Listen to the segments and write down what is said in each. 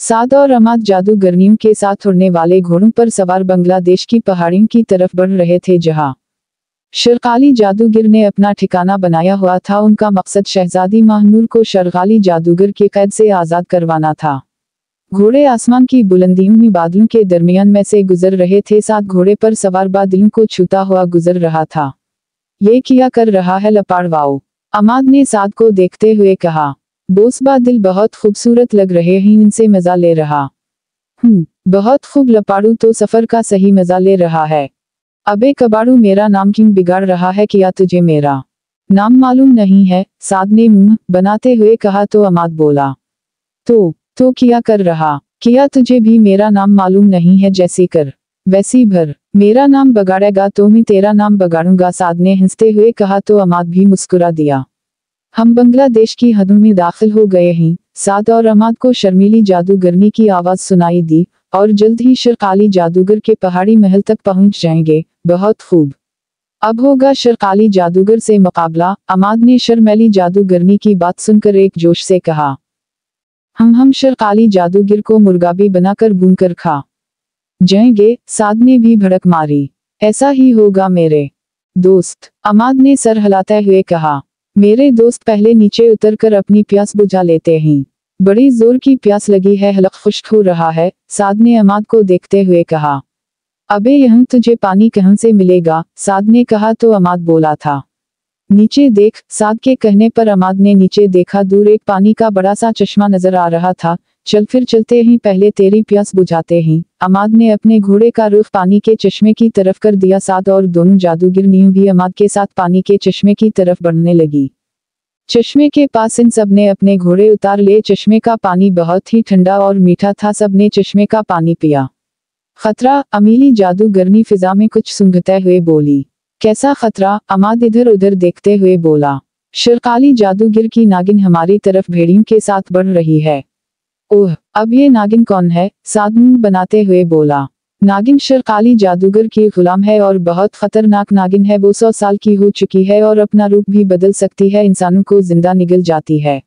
साद और अमाद जादूगरनियों के साथ उड़ने वाले घोड़ों पर सवार बांग्लादेश की पहाड़ियों की तरफ बढ़ रहे थे, जहां शर्काली जादूगर ने अपना ठिकाना बनाया हुआ था। उनका मकसद शहजादी महानूर को शर्काली जादूगर की कैद से आज़ाद करवाना था। घोड़े आसमान की बुलंदियों में बादलों के दरमियान में से गुजर रहे थे। साथ घोड़े पर सवार बादलों को छूता हुआ गुजर रहा था। ये क्या कर रहा है लपाड़वाओ? अमाद ने साद को देखते हुए कहा। बोस, बादल बहुत खूबसूरत लग रहे हैं, इनसे मजा ले रहा। बहुत खूब लपाड़ू, तो सफर का सही मजा ले रहा है। अबे कबाड़ू, मेरा नाम क्यों बिगाड़ रहा है? क्या तुझे मेरा नाम मालूम नहीं है? साद ने मुंह बनाते हुए कहा। तो अमाद बोला, तो क्या कर रहा? क्या तुझे भी मेरा नाम मालूम नहीं है? जैसी कर वैसी भर। मेरा नाम बगाड़ेगा तो मैं तेरा नाम बगाड़ूंगा, साद ने हंसते हुए कहा। तो अमाद भी मुस्कुरा दिया। हम बांग्लादेश की हदों में दाखिल हो गए हैं। साद और अमाद को शर्मीली जादूगरनी की आवाज सुनाई दी, और जल्द ही शर्काली जादूगर के पहाड़ी महल तक पहुंच जाएंगे। बहुत खूब, अब होगा शर्काली जादूगर से मुकाबला। अमाद ने शर्मीली जादूगरनी की बात सुनकर एक जोश से कहा। हम शर्काली जादूगर को मुर्गाबी बनाकर भूनकर खा जाएंगे। साद ने भी भड़क मारी। ऐसा ही होगा मेरे दोस्त, अमाद ने सर हिलाते हुए कहा। मेरे दोस्त, पहले नीचे उतरकर अपनी प्यास बुझा लेते हैं। बड़ी जोर की प्यास लगी है, हलक खुश्क हो रहा है, साद ने अमाद को देखते हुए कहा। अबे यहाँ तुझे पानी कहाँ से मिलेगा? साद ने कहा। तो अमाद बोला था, नीचे देख। साद के कहने पर अमाद ने नीचे देखा। दूर एक पानी का बड़ा सा चश्मा नजर आ रहा था। चल फिर चलते ही पहले तेरी प्यास बुझाते हैं। अमाद ने अपने घोड़े का रुख पानी के चश्मे की तरफ कर दिया। साद और दोनों जादूगरनियों भी अमाद के साथ पानी के चश्मे की तरफ बढ़ने लगी। चश्मे के पास इन सब ने अपने घोड़े उतार लिए। चश्मे का पानी बहुत ही ठंडा और मीठा था। सब ने चश्मे का पानी पिया। खतरा? अमीली जादूगरनी फिजा में कुछ सूंघते हुए बोली। कैसा खतरा? अमाद इधर उधर देखते हुए बोला। शर्काली जादूगर की नागिन हमारी तरफ भेड़ियों के साथ बढ़ रही है। ओह, अब ये नागिन कौन है? साद मुंह बनाते हुए बोला। नागिन शर्काली जादूगर की गुलाम है और बहुत खतरनाक नागिन है। वो 100 साल की हो चुकी है और अपना रूप भी बदल सकती है, इंसानों को जिंदा निगल जाती है।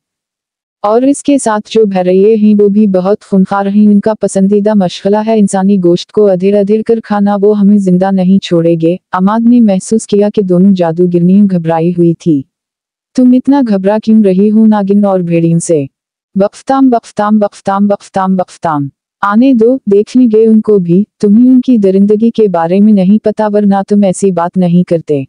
और इसके साथ जो भैरये हैं वो भी बहुत खूंखार हैं। इनका पसंदीदा मशगला है इंसानी गोश्त को अधेड़ अधेड़ कर खाना। वो हमें जिंदा नहीं छोड़ेंगे। अमाद ने महसूस किया कि दोनों जादूगरनियां घबराई हुई थी। तुम इतना घबरा क्यों रही हो नागिन और भेड़ियों से? बख्ताम बख्ताम बख्ताम बख्ताम बख्ताम। आने दो, देख लेंगे उनको भी। तुम्हें उनकी दरिंदगी के बारे में नहीं पता, वरना तुम ऐसी बात नहीं करते।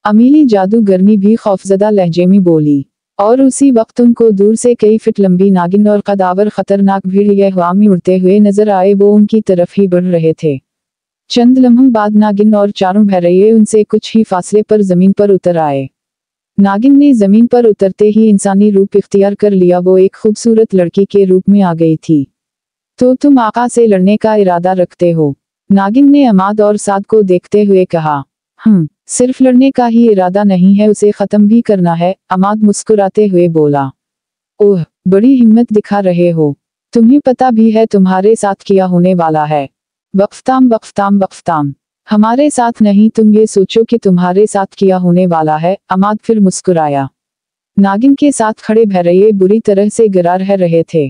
अमीली जादूगरनी भी खौफजदा लहजे में बोली। और उसी वक्त उनको दूर से कई फीट लंबी नागिन और कदावर खतरनाक भीड़ हवा में उड़ते हुए नजर आए। वो उनकी तरफ ही बढ़ रहे थे। चंद लम्हों बाद नागिन और चारों भैरये उनसे कुछ ही फासले पर जमीन पर उतर आए। नागिन ने जमीन पर उतरते ही इंसानी रूप इख्तियार कर लिया। वो एक खूबसूरत लड़की के रूप में आ गई थी। तो तुम आका से लड़ने का इरादा रखते हो? नागिन ने अमाद और साद को देखते हुए कहा। सिर्फ लड़ने का ही इरादा नहीं है, उसे खत्म भी करना है, अमाद मुस्कुराते हुए बोला। ओह, बड़ी हिम्मत दिखा रहे हो। तुम्हें पता भी है तुम्हारे साथ क्या होने वाला है? बख्ताम बख्ताम बख्ताम। हमारे साथ नहीं, तुम ये सोचो कि तुम्हारे साथ क्या होने वाला है। अमाद फिर मुस्कुराया। नागिन के साथ खड़े भैरये बुरी तरह से गिरा रहे थे।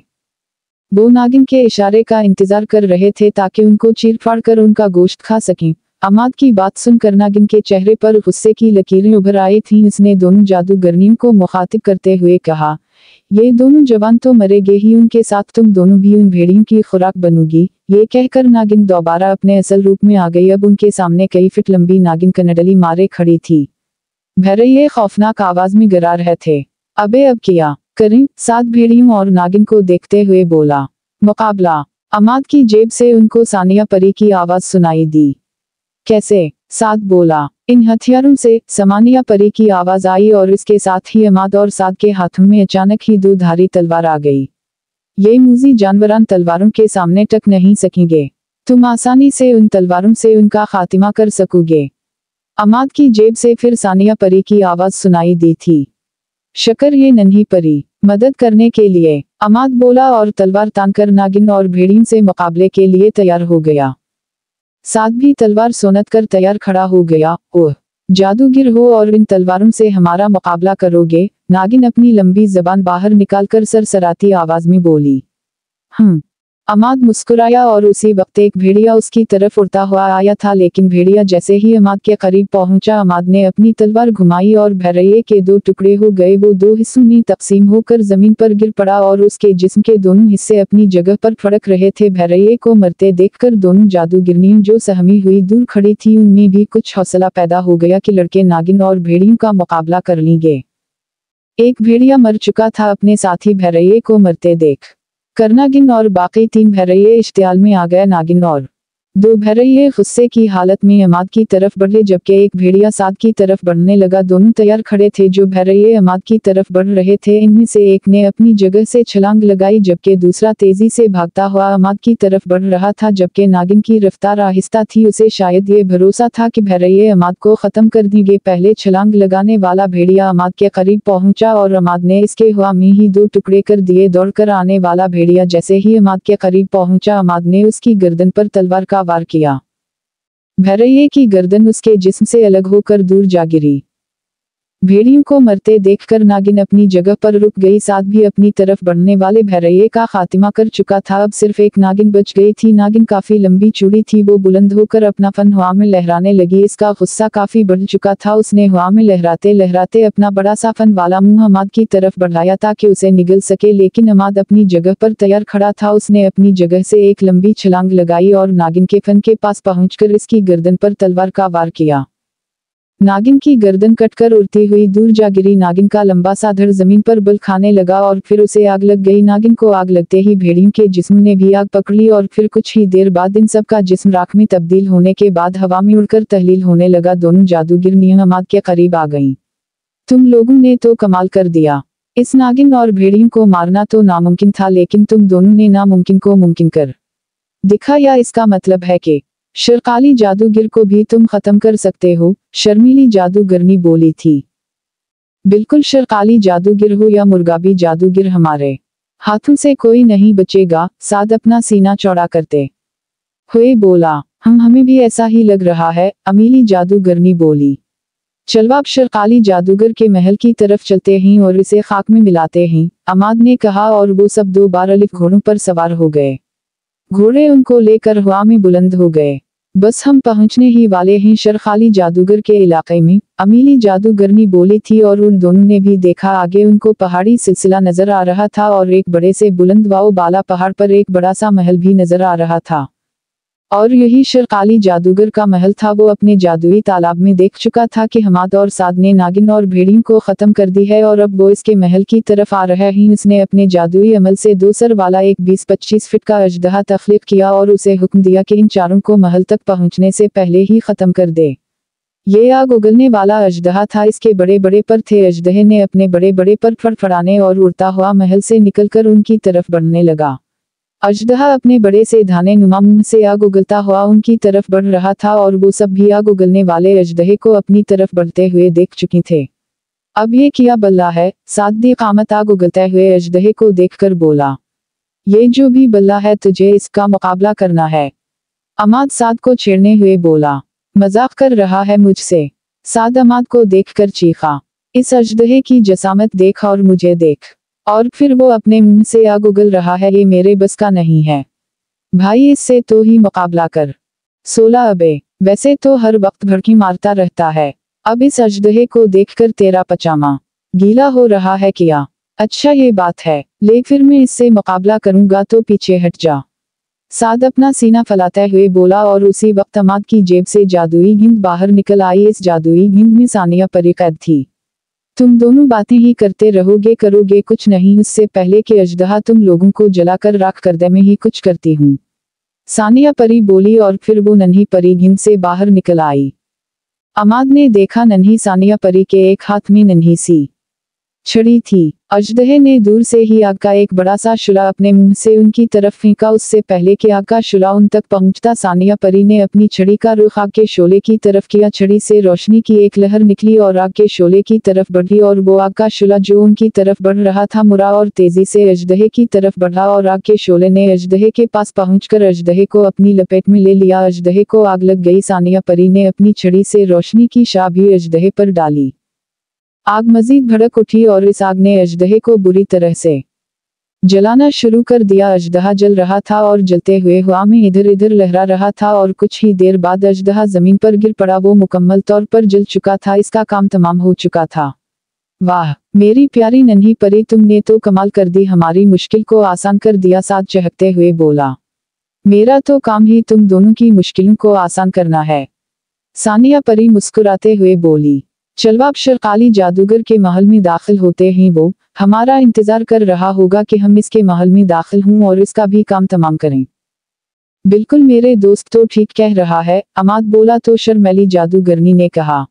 वो नागिन के इशारे का इंतजार कर रहे थे ताकि उनको चीर-फाड़ कर उनका गोश्त खा सकें। अमाद की बात सुनकर नागिन के चेहरे पर गुस्से की लकीरें उभर आई थीं। उसने दोनों जादूगरनियों को मुखातिब करते हुए कहा, ये दोनों जवान तो मरेंगे ही, उनके साथ तुम दोनों भी उन भेड़ियों की खुराक बनोगी। ये कहकर नागिन दोबारा अपने असल रूप में आ गई। अब उनके सामने कई फीट लंबी नागिन कनडली मारे खड़ी थी। भैरये खौफनाक आवाज में गिरा रहे थे। अबे अब क्या करें? सात भेड़ियों और नागिन को देखते हुए बोला। मुकाबला। अमाद की जेब से उनको सानिया परी की आवाज सुनाई दी। कैसे? साद बोला। इन हथियारों से। समानिया परी की आवाज आई और इसके साथ ही अमाद और साद के हाथों में अचानक ही दो धारी तलवार आ गई। ये मूजी जानवरान तलवारों के सामने टक नहीं सकेंगे। तुम आसानी से उन तलवारों से उनका खात्मा कर सकोगे। अमाद की जेब से फिर सानिया परी की आवाज सुनाई दी थी। शकर ये नन्ही परी, मदद करने के लिए, अमाद बोला और तलवार तानकर नागिन और भेड़ियों से मुकाबले के लिए तैयार हो गया। साद भी तलवार सोनत कर तैयार खड़ा हो गया। ओह, जादूगिर हो और इन तलवारों से हमारा मुकाबला करोगे? नागिन अपनी लंबी जबान बाहर निकालकर सरसराती आवाज में बोली। अमाद मुस्कुराया और उसी वक्त एक भेड़िया उसकी तरफ उड़ता हुआ आया था, लेकिन भेड़िया जैसे ही अमाद के करीब पहुंचा, अमाद ने अपनी तलवार घुमाई और भैरये के दो टुकड़े हो गए। वो दो हिस्सों में तकसीम होकर जमीन पर गिर पड़ा और उसके जिस्म के दोनों हिस्से अपनी जगह पर फड़क रहे थे। भैरये को मरते देखकर दोनों जादूगिरनियों जो सहमी हुई दूर खड़ी थी, उनमें भी कुछ हौसला पैदा हो गया कि लड़के नागिन और भेड़ियों का मुकाबला कर लेंगे। एक भेड़िया मर चुका था, अपने साथी भैरये को मरते देख कर नागिन और बाकी 3 भैरये इश्तियाल में आ गए। नागिन और 2 भैरये गुस्से की हालत में अमाद की तरफ बढ़े, जबकि एक भेड़िया साद की तरफ बढ़ने लगा। दोनों तैयार खड़े थे। जो भैरये अमाद की तरफ बढ़ रहे थे, इनमें से एक ने अपनी जगह से छलांग लगाई, जबकि दूसरा तेजी से भागता हुआ अमाद की तरफ बढ़ रहा था। जबकि नागिन की रफ्तार आहिस्ता थी, उसे शायद ये भरोसा था कि भैरये अमाद को खत्म कर देंगे। पहले छलांग लगाने वाला भेड़िया अमाद के करीब पहुंचा और अमाद ने इसके हवा में ही 2 टुकड़े कर दिए। दौड़कर आने वाला भेड़िया जैसे ही अमाद के करीब पहुंचा, अमाद ने उसकी गर्दन पर तलवार का वार किया। भैरये की गर्दन उसके जिस्म से अलग होकर दूर जा गिरी। भेड़ियों को मरते देखकर नागिन अपनी जगह पर रुक गई। साथ भी अपनी तरफ बढ़ने वाले भैरये का खात्मा कर चुका था। अब सिर्फ एक नागिन बच गई थी। नागिन काफी लंबी चौड़ी थी। वो बुलंद होकर अपना फन हवा में लहराने लगी। इसका गुस्सा काफी बढ़ चुका था। उसने हवा में लहराते लहराते अपना बड़ा सा फन वाला मुंह अमाद की तरफ बढ़ाया ताकि उसे निगल सके, लेकिन अमाद अपनी जगह पर तैयार खड़ा था। उसने अपनी जगह से एक लंबी छलांग लगाई और नागिन के फन के पास पहुंचकर इसकी गर्दन पर तलवार का वार किया। नागिन की गर्दन कटकर उड़ती हुई दूर जा गिरी। नागिन का लंबा सा धड़ जमीन पर बल खाने लगा और फिर उसे आग लग गई। नागिन को आग लगते ही भेड़ियों के जिस्म ने भी आग पकड़ ली और फिर कुछ ही देर बाद इन सब का जिस्म राख में तब्दील होने के बाद हवा में उड़कर तहलील होने लगा। दोनों जादूगिरनियां अमाद के करीब आ गईं। तुम लोगों ने तो कमाल कर दिया। इस नागिन और भेड़ियों को मारना तो नामुमकिन था, लेकिन तुम दोनों ने नामुमकिन को मुमकिन कर दिखाया। इसका मतलब है कि शर्काली जादूगिर को भी तुम खत्म कर सकते हो, शर्मीली जादूगरनी बोली थी। बिल्कुल, शर्काली जादूगिर हो या मुर्गाबी जादूगिर, हमारे हाथों से कोई नहीं बचेगा। साद अपना सीना चौड़ा करते हुए बोला। हमें भी ऐसा ही लग रहा है, अमीली जादूगरनी बोली। चलो अब शर्काली जादूगर के महल की तरफ चलते हैं और इसे खाक में मिलाते हैं, अमाद ने कहा और वो सब 2 बार अलिफ घोड़ों पर सवार हो गए। घोड़े उनको लेकर हवा में बुलंद हो गए। बस हम पहुंचने ही वाले हैं शर्काली जादूगर के इलाके में, अमीली जादूगरनी बोली थी। और उन दोनों ने भी देखा, आगे उनको पहाड़ी सिलसिला नजर आ रहा था और एक बड़े से बुलंद वाओ बाला पहाड़ पर एक बड़ा सा महल भी नजर आ रहा था। और यही शर्काली जादूगर का महल था। वो अपने जादुई तालाब में देख चुका था कि अमाद और साद ने नागिन और भेड़ियों को खत्म कर दी है और अब वो इसके महल की तरफ आ रहा है। उसने अपने जादुई अमल से 2 सर वाला एक 20-25 फीट का अजदहा तख्लीक किया और उसे हुक्म दिया कि इन चारों को महल तक पहुंचने से पहले ही खत्म कर दे। ये आग उगलने वाला अजदहा था। इसके बड़े बड़े पर थे। अजदहे ने अपने बड़े बड़े पर फड़फड़ाने और उड़ता हुआ महल से निकलकर उनकी तरफ बढ़ने लगा। अजदहा अपने बड़े से धाने नुमा मुंह से आग उगलता हुआ उनकी तरफ बढ़ रहा था और वो सब भी आग उगलने वाले अजदहे को अपनी तरफ बढ़ते हुए देख चुके थे। अब ये क्या बल्ला है? साद दी कामत आग उगलते हुए अजदहे को देखकर बोला। ये जो भी बल्ला है, तुझे इसका मुकाबला करना है। अमाद साद को छेड़ने हुए बोला। मजाक कर रहा है मुझसे? साद अमाद को देखकर चीखा। इस अजदहे की जसामत देख और मुझे देख। और फिर वो अपने मुंह से आग उगल रहा है, ये मेरे बस का नहीं है भाई, इससे तो ही मुकाबला कर। 16 अबे, वैसे तो हर वक्त भड़की मारता रहता है, अब इस अजदहे को देखकर तेरा पजामा गीला हो रहा है क्या? अच्छा ये बात है, ले फिर मैं इससे मुकाबला करूंगा तो पीछे हट जा। साद अपना सीना फैलाते हुए बोला और उसी वक्त अमाद की जेब से जादुई गेंद बाहर निकल आई। इस जादुई गेंद में सानिया परी कैद थी। तुम दोनों बातें ही करते रहोगे, करोगे कुछ नहीं, उससे पहले कि अजदहा तुम लोगों को जलाकर राख कर दे, मैं ही कुछ करती हूँ, सानिया परी बोली। और फिर वो नन्ही परी गेंद से बाहर निकल आई। अमाद ने देखा नन्ही सानिया परी के एक हाथ में नन्ही सी छड़ी थी। अजदहे ने दूर से ही आग का एक बड़ा सा शुला अपने मुंह से उनकी तरफ फेंका। उससे पहले कि आग का शुला उन तक पहुंचता, सानिया परी ने अपनी छड़ी का रुख आग के शोले की तरफ किया। छड़ी से रोशनी की एक लहर निकली और आग के शोले की तरफ बढ़ी और वो आग का शुला जो उनकी तरफ बढ़ रहा था मुड़ा और तेजी से अजदहे की तरफ बढ़ा और आग के शोले ने अजदहे के पास पहुंचकर अजदहे को अपनी लपेट में ले लिया। अजदहे को आग लग गई। सानिया परी ने अपनी छड़ी से रोशनी की शाह भी अजदहे पर डाली। आग मजीद भड़क उठी और इस आग ने अजदहे को बुरी तरह से जलाना शुरू कर दिया। अजदहा जल रहा था और जलते हुए हवा में इधर इधर लहरा रहा था और कुछ ही देर बाद अजदहा जमीन पर गिर पड़ा। वो मुकम्मल तौर पर जल चुका था, इसका काम तमाम हो चुका था। वाह मेरी प्यारी नन्ही परी, तुमने तो कमाल कर दी, हमारी मुश्किल को आसान कर दिया। साद चहकते हुए बोला, मेरा तो काम ही तुम दोनों की मुश्किलों को आसान करना है। सानिया परी मुस्कुराते हुए बोली। चलवाब शर्काली जादूगर के महल में दाखिल होते ही वो हमारा इंतजार कर रहा होगा कि हम इसके महल में दाखिल हों और इसका भी काम तमाम करें। बिल्कुल मेरे दोस्त तो ठीक कह रहा है, अमाद बोला तो शर्मैली जादूगरनी ने कहा।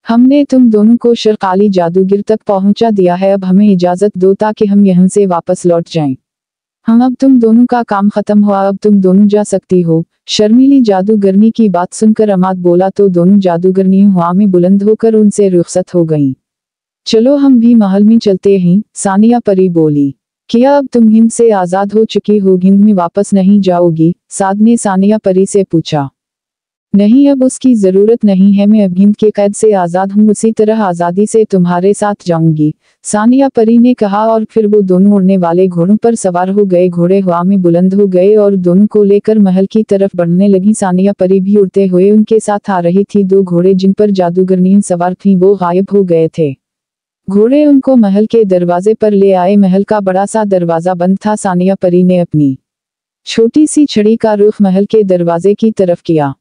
हमने तुम दोनों को शर्काली जादूगर तक पहुंचा दिया है, अब हमें इजाजत दो ताकि हम यहाँ से वापस लौट जाएं। हम अब तुम दोनों का काम खत्म हुआ, अब तुम दोनों जा सकती हो। शर्मीली जादूगरनी की बात सुनकर अमाद बोला तो दोनों जादूगरनियां हवा में बुलंद होकर उनसे रुखसत हो गईं। चलो हम भी महल में चलते हैं, सानिया परी बोली। क्या अब तुम हिंद से आजाद हो चुकी हो, हिंद में वापस नहीं जाओगी? साद ने सानिया परी से पूछा। नहीं, अब उसकी जरूरत नहीं है, मैं अब हिंद के कैद से आजाद हूँ, उसी तरह आजादी से तुम्हारे साथ जाऊंगी, सानिया परी ने कहा। और फिर वो दोनों उड़ने वाले घोड़ों पर सवार हो गए। घोड़े हवा में बुलंद हो गए और दोनों को लेकर महल की तरफ बढ़ने लगी। सानिया परी भी उड़ते हुए उनके साथ आ रही थी। दो घोड़े जिन पर जादूगरनियां सवार थीं वो गायब हो गए थे। घोड़े उनको महल के दरवाजे पर ले आए। महल का बड़ा सा दरवाजा बंद था। सानिया परी ने अपनी छोटी सी छड़ी का रुख महल के दरवाजे की तरफ किया।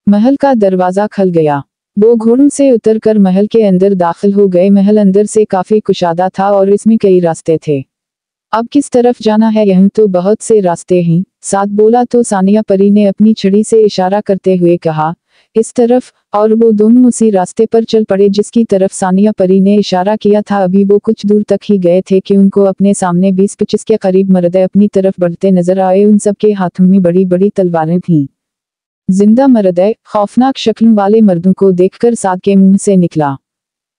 महल का दरवाजा खुल गया। वो घोड़ों से उतरकर महल के अंदर दाखिल हो गए। महल अंदर से काफी कुशादा था और इसमें कई रास्ते थे। अब किस तरफ जाना है? यहाँ तो बहुत से रास्ते हैं, साद बोला तो सानिया परी ने अपनी छड़ी से इशारा करते हुए कहा, इस तरफ। और वो दोनों उसी रास्ते पर चल पड़े जिसकी तरफ सानिया परी ने इशारा किया था। अभी वो कुछ दूर तक ही गए थे कि उनको अपने सामने 20-25 के करीब मर्द अपनी तरफ बढ़ते नजर आए। उन सब के हाथों में बड़ी बड़ी तलवारें थीं। जिंदा मर्द खौफनाक शक्लों वाले मर्दों को देखकर साद के मुंह से निकला,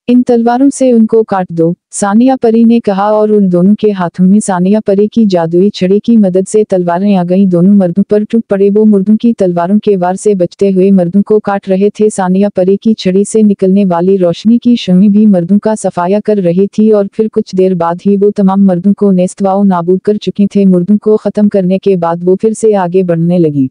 इन तलवारों से उनको काट दो, सानिया परी ने कहा। और उन दोनों के हाथों में सानिया परी की जादुई छड़ी की मदद से तलवारें आ गईं। दोनों मर्दों पर टूट पड़े। वो मुर्दों की तलवारों के वार से बचते हुए मर्दों को काट रहे थे। सानिया परी की छड़ी से निकलने वाली रोशनी की शमी भी मर्दों का सफाया कर रही थी। और फिर कुछ देर बाद ही वो तमाम मर्दों को नेस्तवाओ नाबूद कर चुकी थे। मुर्दों को खत्म करने के बाद वो फिर से आगे बढ़ने लगी।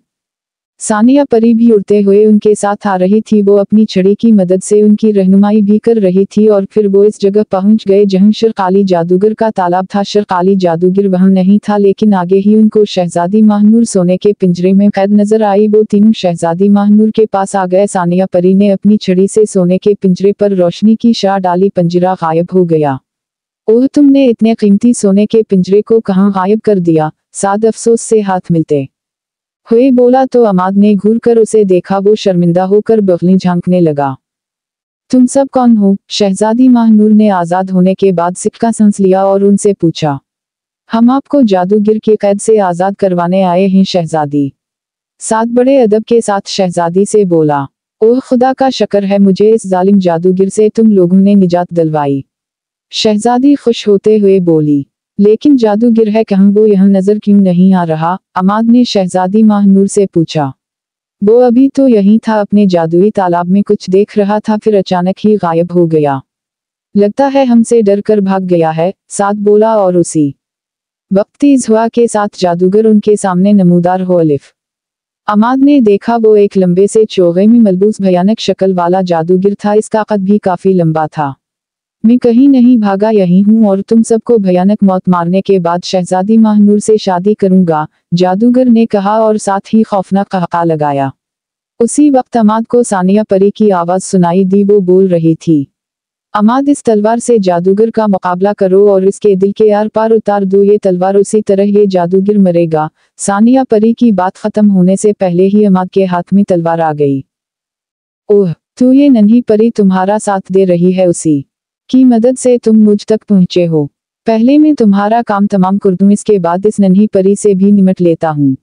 सानिया परी भी उड़ते हुए उनके साथ आ रही थी। वो अपनी छड़ी की मदद से उनकी रहनुमाई भी कर रही थी। और फिर वो इस जगह पहुंच गए जहां शर्काली जादूगर का तालाब था। शर्काली जादूगर वहां नहीं था, लेकिन आगे ही उनको शहजादी महानूर सोने के पिंजरे में कैद नजर आई। वो तीनों शहजादी महानूर के पास आ गए। सानिया परी ने अपनी छड़ी से सोने के पिंजरे पर रोशनी की शाह डाली। पिंजरा गायब हो गया। ओह, तुमने इतने कीमती सोने के पिंजरे को कहाँ गायब कर दिया? साद अफसोस से हाथ मिलते हुए बोला तो अमाद ने घूर कर उसे देखा। वो शर्मिंदा होकर बगलें झांकने लगा। तुम सब कौन हो? शहजादी महानूर ने आजाद होने के बाद सिक्का सांस लिया और उनसे पूछा। हम आपको जादूगर के कैद से आजाद करवाने आए हैं शहजादी, साद बड़े अदब के साथ शहजादी से बोला। ओह खुदा का शुक्र है, मुझे इस जालिम जादूगर से तुम लोगों ने निजात दिलवाई, शहजादी खुश होते हुए बोली। लेकिन जादूगर है कहाँ? वो यहाँ नजर क्यों नहीं आ रहा? अमाद ने शहजादी महानूर से पूछा। वो अभी तो यहीं था, अपने जादुई तालाब में कुछ देख रहा था, फिर अचानक ही गायब हो गया। लगता है हमसे डर कर भाग गया है, साद बोला। और उसी वक्त तेज हवा के साथ जादूगर उनके सामने नमूदार हो अलिफ। अमाद ने देखा वो एक लंबे से चोगे में मलबूस भयानक शक्ल वाला जादूगर था। इसका कद भी काफी लंबा था। मैं कहीं नहीं भागा, यही हूँ और तुम सबको भयानक मौत मारने के बाद शहजादी महानूर से शादी करूंगा, जादूगर ने कहा और साथ ही खौफनाक कहका लगाया। उसी वक्त अमाद को सानिया परी की आवाज सुनाई दी। वो बोल रही थी, अमाद इस तलवार से जादूगर का मुकाबला करो और इसके दिल के आर पार उतार दो ये तलवार, उसी तरह ये जादूगर मरेगा। सानिया परी की बात खत्म होने से पहले ही अमाद के हाथ में तलवार आ गई। ओह, तो ये नन्ही परी तुम्हारा साथ दे रही है, उसी की मदद से तुम मुझ तक पहुंचे हो। पहले मैं तुम्हारा काम तमाम कर दूं, इसके बाद इस नन्ही परी से भी निमट लेता हूँ।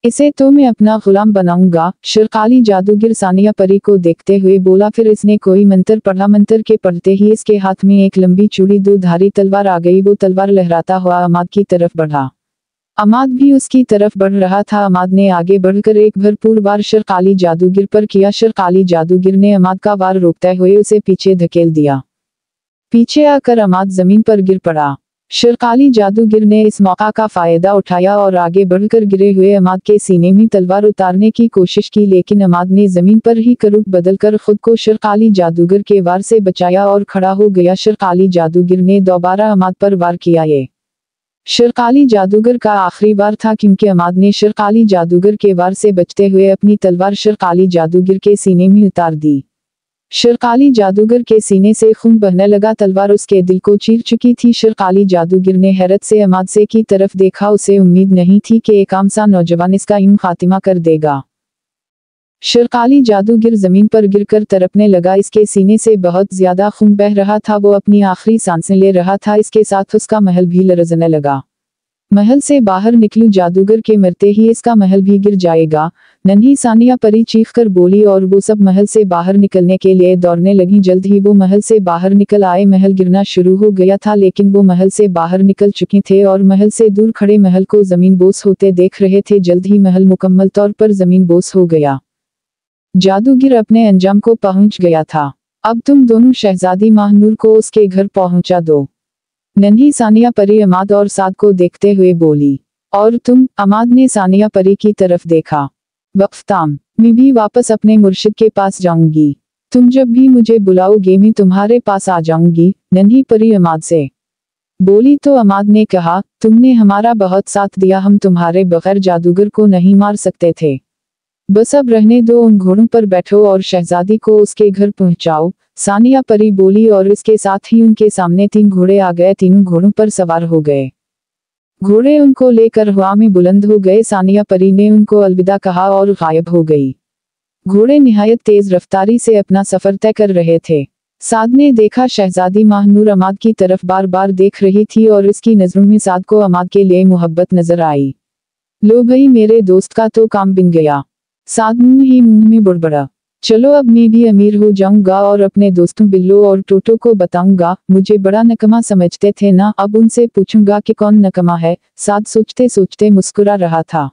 इसे तो मैं अपना गुलाम बनाऊंगा, शर्काली जादूगर सानिया परी को देखते हुए बोला। फिर इसने कोई मंत्र पढ़ा। मंत्र के पढ़ते ही इसके हाथ में एक लंबी चूड़ी दो धारी तलवार आ गई। वो तलवार लहराता हुआ अमाद की तरफ बढ़ा। अमाद भी उसकी तरफ बढ़ रहा था। अमाद ने आगे बढ़कर एक भरपूर वार शर्काली जादूगर पर किया। शर्काली जादूगर ने अमाद का वार रोकते हुए उसे पीछे धकेल दिया। पीछे आकर अमाद जमीन पर गिर पड़ा। शर्काली जादूगर ने इस मौका का फायदा उठाया और आगे बढ़कर गिरे हुए अमाद के सीने में तलवार उतारने की कोशिश की, लेकिन अमाद ने जमीन पर ही करूट बदलकर खुद को शर्काली जादूगर के वार से बचाया और खड़ा हो गया। शर्काली जादूगर ने दोबारा अमाद पर वार किया। ये शर्काली जादूगर का आखिरी वार था, क्योंकि अमाद ने शर्काली जादूगर के वार से बचते हुए अपनी तलवार शर्काली जादूगर के सीने में उतार दी। शर्काली जादूगर के सीने से खून बहने लगा, तलवार उसके दिल को चीर चुकी थी। शर्काली जादूगर ने हैरत से अमाद से की तरफ देखा, उसे उम्मीद नहीं थी कि एक आम सा नौजवान इसका यूं खातिमा कर देगा। शर्काली जादूगर जमीन पर गिरकर तड़पने लगा, इसके सीने से बहुत ज्यादा खून बह रहा था, वो अपनी आखिरी सांसें ले रहा था। इसके साथ उसका महल भी लरजने लगा। महल से बाहर निकलूं, जादूगर के मरते ही इसका महल भी गिर जाएगा। नन्ही सानिया परी चीखकर बोली और वो सब महल से बाहर निकलने के लिए दौड़ने लगी। जल्द ही वो महल से बाहर निकल आए। महल गिरना शुरू हो गया था, लेकिन वो महल से बाहर निकल चुकी थे और महल से दूर खड़े महल को जमीन बोस होते देख रहे थे। जल्द ही महल मुकम्मल तौर पर जमीन बोस हो गया। जादूगर अपने अंजाम को पहुंच गया था। अब तुम दोनों शहजादी माहनूर को उसके घर पहुंचा दो। नन्ही सानिया परी अमाद और साद को देखते हुए बोली। और तुम? अमाद ने सानिया परी की तरफ देखा। वक्फताम, मैं भी वापस अपने मुर्शिद के पास जाऊंगी। तुम जब भी मुझे बुलाओगे मैं तुम्हारे पास आ जाऊंगी, नन्ही परी अमाद से बोली। तो अमाद ने कहा, तुमने हमारा बहुत साथ दिया, हम तुम्हारे बगैर जादूगर को नहीं मार सकते थे। बस अब रहने दो, उन घोड़ों पर बैठो और शहजादी को उसके घर पहुंचाओ, सानिया परी बोली। और इसके साथ ही उनके सामने 3 घोड़े आ गए। तीनों घोड़ों पर सवार हो गए। घोड़े उनको लेकर हवा में बुलंद हो गए। सानिया परी ने उनको अलविदा कहा और गायब हो गई। घोड़े निहायत तेज रफ्तारी से अपना सफर तय कर रहे थे। साद ने देखा शहजादी माहनूर अमाद की तरफ बार बार देख रही थी और इसकी नजरों में साद को अमाद के लिए मोहब्बत नजर आई। लो भाई, मेरे दोस्त का तो काम बन गया, साद ही मुंह में बुड़बड़ा। चलो अब मैं भी अमीर हो जाऊंगा और अपने दोस्तों बिल्लो और टोटो को बताऊंगा, मुझे बड़ा नकमा समझते थे ना, अब उनसे पूछूंगा कि कौन नकमा है। साद सोचते सोचते मुस्कुरा रहा था।